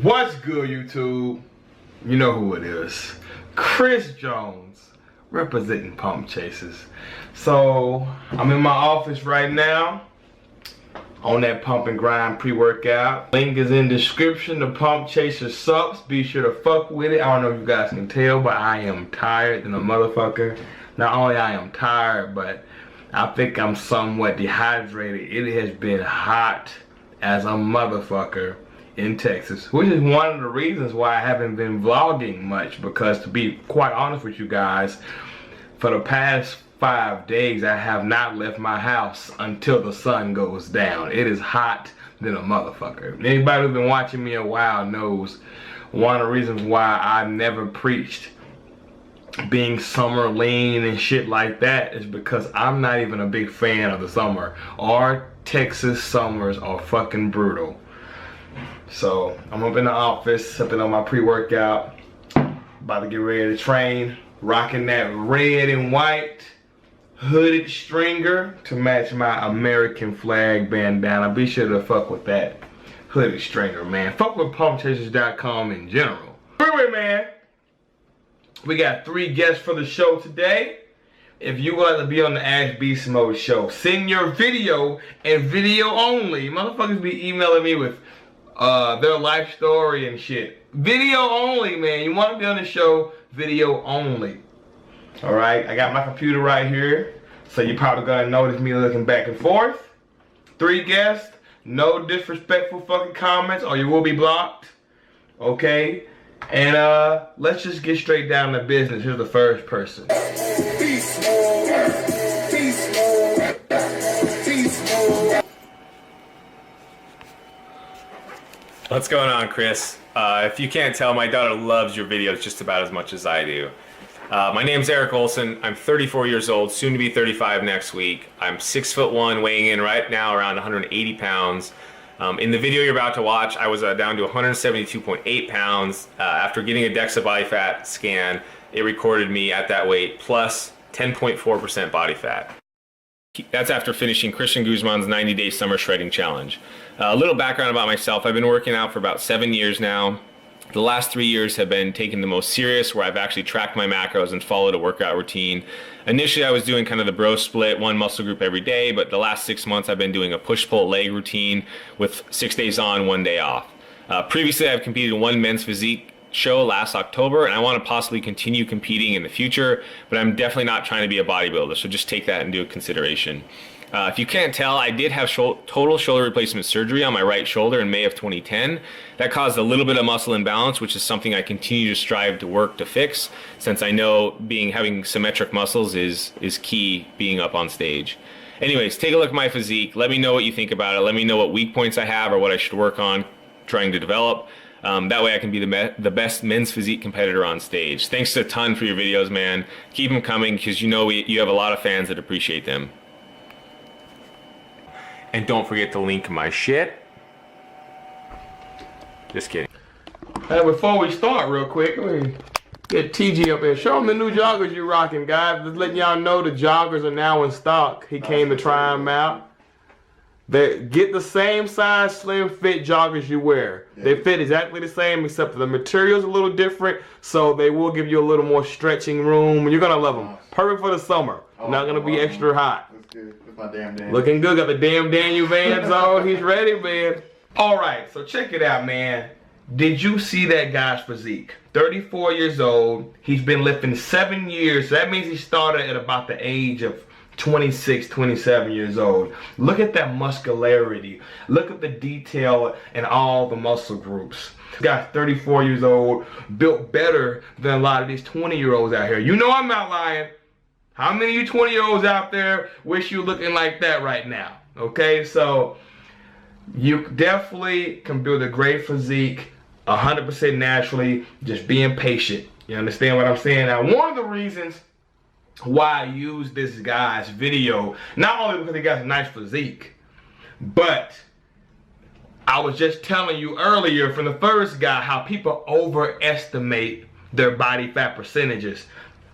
What's good, YouTube? You know who it is. Chris Jones, representing PumpChasers. So, I'm in my office right now on that pump and grind pre-workout. Link is in description. The PumpChasers sucks. Be sure to fuck with it. I don't know if you guys can tell, but I am tired than a motherfucker. Not only I am tired, but I think I'm somewhat dehydrated. It has been hot as a motherfucker in Texas, which is one of the reasons why I haven't been vlogging much, because to be quite honest with you guys, for the past 5 days I have not left my house until the sun goes down. It is hot than a motherfucker. Anybody who's been watching me a while knows one of the reasons why I never preached being summer lean and shit like that is because I'm not even a big fan of the summer. Our Texas summers are fucking brutal. So I'm up in the office, sipping on my pre-workout, about to get ready to train, rocking that red and white hooded stringer to match my American flag bandana. Be sure to fuck with that hooded stringer, man. Fuck with PumpChasers.com in general. Anyway, man, we got 3 guests for the show today. If you want to be on the Ask Beast Mode show, send your video and video only. Motherfuckers be emailing me with their life story and shit. Video only, man. You want to be on the show, video only. Alright, I got my computer right here, so you're probably gonna notice me looking back and forth. 3 guests, no disrespectful fucking comments or you will be blocked. Okay? And let's just get straight down to business. Here's the first person. What's going on, Chris? If you can't tell, my daughter loves your videos just about as much as I do. My name's Eric Olson. I'm 34 years old, soon to be 35 next week. I'm 6'1", weighing in right now around 180 pounds. In the video you're about to watch, I was down to 172.8 pounds. After getting a DEXA body fat scan, it recorded me at that weight plus 10.4% body fat. That's after finishing Christian Guzman's 90-day summer shredding challenge. A little background about myself. I've been working out for about 7 years now. The last 3 years have been taken the most serious, where I've actually tracked my macros and followed a workout routine. Initially, I was doing kind of the bro split, 1 muscle group every day, but the last 6 months I've been doing a push-pull leg routine with 6 days on, 1 day off. Previously, I've competed in 1 men's physique show last October, and I want to possibly continue competing in the future, but I'm definitely not trying to be a bodybuilder, so just take that into consideration. If you can't tell, I did have total shoulder replacement surgery on my right shoulder in May of 2010. That caused a little bit of muscle imbalance, which is something I continue to strive to work to fix, since I know having symmetric muscles is key being up on stage. Anyways, take a look at my physique. Let me know what you think about it. Let me know what weak points I have or what I should work on trying to develop. That way I can be the best men's physique competitor on stage. Thanks a ton for your videos, man. Keep them coming, because you know you have a lot of fans that appreciate them. And don't forget to link my shit. Just kidding. Hey, before we start real quick, let me get TG up here. Show them the new joggers you're rocking, guys. Just letting y'all know the joggers are now in stock. He came to try them out. Get the same size slim fit joggers you wear. They fit exactly the same, except for the material's a little different, so they will give you a little more stretching room. You're gonna love them. Perfect for the summer. Not gonna be extra hot. That's good. That's my damn Daniel. Looking good. Got the damn Daniel Vans on. He's ready, man. All right, so check it out, man. Did you see that guy's physique? 34 years old. He's been lifting 7 years. So that means he started at about the age of 26, 27 years old. Look at that muscularity. Look at the detail in all the muscle groups. This guy's 34 years old, built better than a lot of these 20-year-olds out here. You know I'm not lying. How many of you 20-year-olds out there wish you were looking like that right now? Okay, so you definitely can build a great physique 100% naturally, just being patient. You understand what I'm saying? Now, one of the reasons why I use this guy's video, not only because he got a nice physique, but I was just telling you earlier from the first guy how people overestimate their body fat percentages.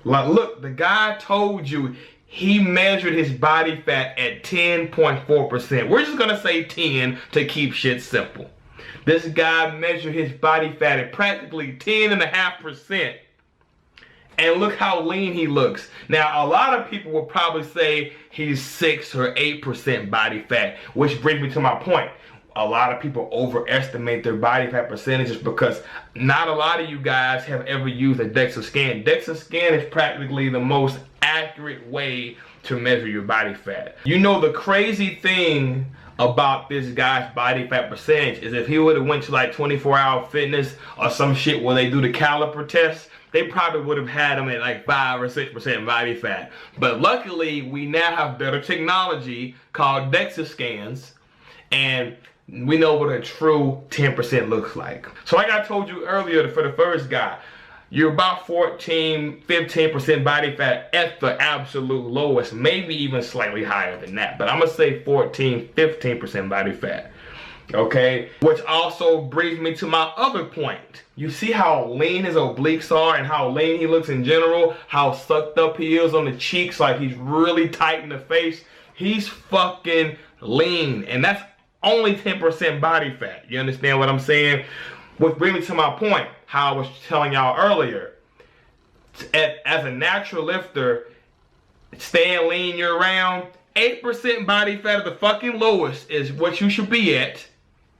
Like, look, the guy told you he measured his body fat at 10.4%. We're just gonna say 10 to keep shit simple. This guy measured his body fat at practically 10.5%. And look how lean he looks. Now, a lot of people will probably say he's 6 or 8% body fat, which brings me to my point. A lot of people overestimate their body fat percentages because not a lot of you guys have ever used a DEXA scan. DEXA scan is practically the most accurate way to measure your body fat. You know, the crazy thing about this guy's body fat percentage is if he would have went to like 24-hour fitness or some shit where they do the caliper test, they probably would have had him at like 5 or 6% body fat. But luckily, we now have better technology called DEXA scans, and we know what a true 10% looks like. So like I told you earlier, for the first guy, you're about 14, 15% body fat at the absolute lowest, maybe even slightly higher than that. But I'm gonna say 14, 15% body fat. Okay, which also brings me to my other point. You see how lean his obliques are and how lean he looks in general, how sucked up he is on the cheeks, like he's really tight in the face. He's fucking lean, and that's only 10% body fat. You understand what I'm saying? Which brings me to my point, how I was telling y'all earlier. As a natural lifter, staying lean year round, 8% body fat at the fucking lowest is what you should be at.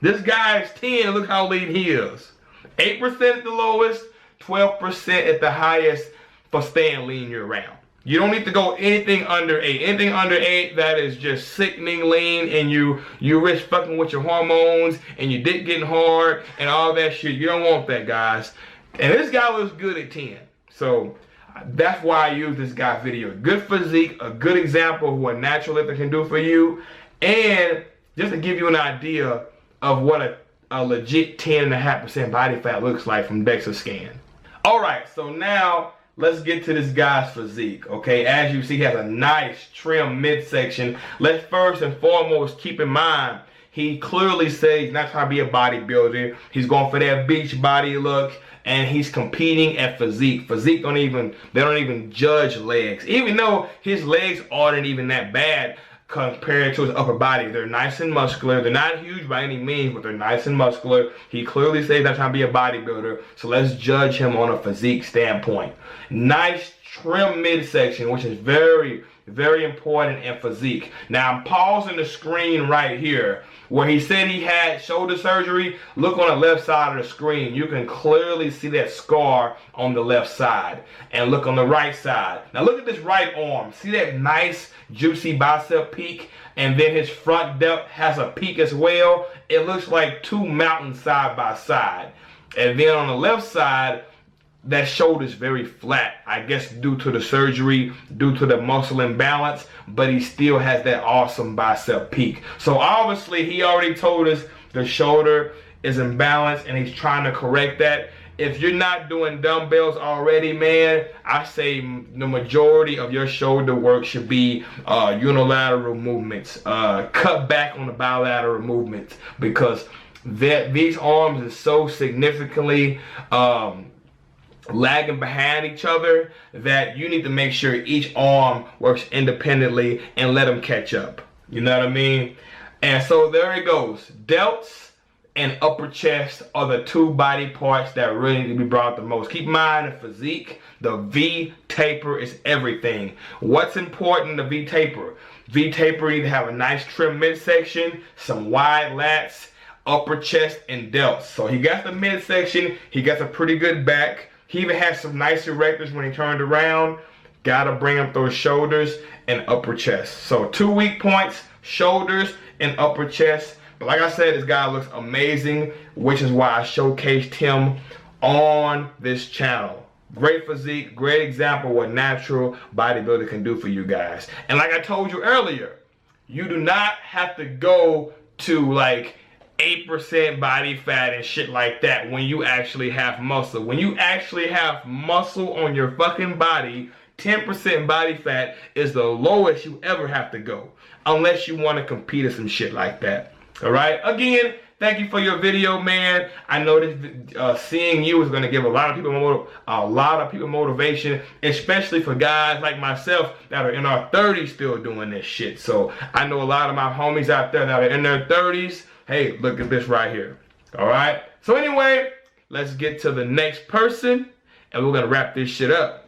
This guy is 10, look how lean he is. 8% at the lowest, 12% at the highest for staying lean year round. You don't need to go anything under 8. Anything under 8, that is just sickening lean, and you risk fucking with your hormones and your dick getting hard and all that shit. You don't want that, guys. And this guy looks good at 10. So that's why I use this guy's video. Good physique, a good example of what a natural lifter can do for you, and just to give you an idea of what a legit 10.5% body fat looks like from DEXA scan. Alright, so now let's get to this guy's physique, okay? As you see, he has a nice trim midsection. Let's first and foremost keep in mind, he clearly says he's not trying to be a bodybuilder. He's going for that beach body look, and he's competing at physique. Physique they don't even judge legs. Even though his legs aren't even that bad compared to his upper body. They're nice and muscular. They're not huge by any means, but they're nice and muscular. He clearly says he's not trying to be a bodybuilder, so let's judge him on a physique standpoint. Nice trim midsection, which is very, very important in physique. Now I'm pausing the screen right here. Where he said he had shoulder surgery, look on the left side of the screen. You can clearly see that scar on the left side. And look on the right side. Now look at this right arm. See that nice juicy bicep peak? And then his front depth has a peak as well. It looks like two mountains side by side. And then on the left side, that shoulder's very flat, I guess due to the surgery, due to the muscle imbalance, but he still has that awesome bicep peak. So obviously he already told us the shoulder is imbalanced and he's trying to correct that. If you're not doing dumbbells already, man, I say the majority of your shoulder work should be unilateral movements. Cut back on the bilateral movements, because these arms are so significantly lagging behind each other that you need to make sure each arm works independently and let them catch up. You know what I mean? And so there it goes. Delts and upper chest are the two body parts that really need to be brought up the most. Keep in mind the physique, the V taper is everything. What's important in the V taper? V taper need to have a nice trim midsection, some wide lats, upper chest, and delts. So he got the midsection, he got a pretty good back. He even had some nice erectors when he turned around. Gotta bring up those shoulders and upper chest. So 2 weak points, shoulders and upper chest. But like I said, this guy looks amazing, which is why I showcased him on this channel. Great physique, great example of what natural bodybuilder can do for you guys. And like I told you earlier, you do not have to go to like 8% body fat and shit like that when you actually have muscle. When you actually have muscle on your fucking body, 10% body fat is the lowest you ever have to go, unless you want to compete or some shit like that. Alright, again, thank you for your video, man. I know this seeing you is going to give a lot of people motivation, especially for guys like myself that are in our 30s still doing this shit. So I know a lot of my homies out there that are in their 30s. Hey, look at this right here. All right. So anyway, let's get to the next person, and we're gonna wrap this shit up.